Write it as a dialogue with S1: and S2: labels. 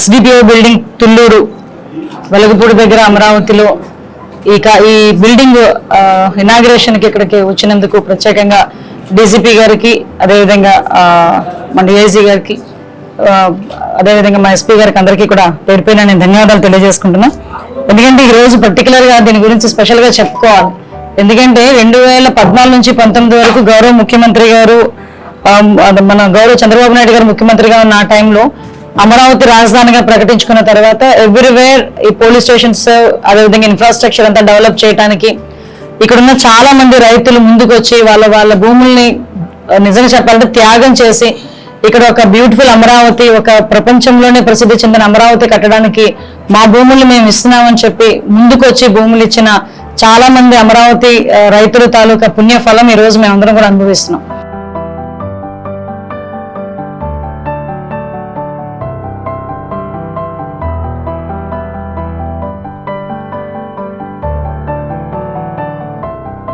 S1: SDPO building Thullur Velagapudi దగ్గర అమరావతిలో ఈ బిల్డింగ్ ఇనాగ్రేషన్ కి ఇక్కడికి వచ్చినందుకు ప్రత్యేకంగా డీసీపీ గారికి, అదేవిధంగా మన ఏసీ గారికి, అదేవిధంగా మా ఎస్పీ గారికి అందరికీ కూడా పేరు పేరున నేను ధన్యవాదాలు తెలియజేసుకుంటున్నా. ఎందుకంటే ఈ రోజు పర్టికులర్ గా దీని గురించి స్పెషల్ గా చెప్పుకోవాలి. ఎందుకంటే 2014 నుంచి 19 వరకు గౌరవ ముఖ్యమంత్రి గారు, మన గౌరవ చంద్రబాబు నాయుడు గారు ముఖ్యమంత్రిగా ఉన్న ఆ టైంలో అమరావతి రాజధానిగా ప్రకటించుకున్న తర్వాత ఎవ్రీవేర్ ఈ పోలీస్ స్టేషన్స్, అదేవిధంగా ఇన్ఫ్రాస్ట్రక్చర్ అంతా డెవలప్ చేయడానికి ఇక్కడున్న చాలా మంది రైతులు ముందుకు వచ్చి వాళ్ళ భూముల్ని నిజంగా చెప్పాలంటే త్యాగం చేసి ఇక్కడ ఒక బ్యూటిఫుల్ అమరావతి, ఒక ప్రపంచంలోనే ప్రసిద్ధి చెందిన అమరావతి కట్టడానికి మా భూములు మేము ఇస్తున్నామని చెప్పి ముందుకు వచ్చి భూములు ఇచ్చిన చాలా మంది అమరావతి రైతుల తాలూకా పుణ్య ఫలం ఈ రోజు మేమందరం కూడా అనుభవిస్తున్నాం.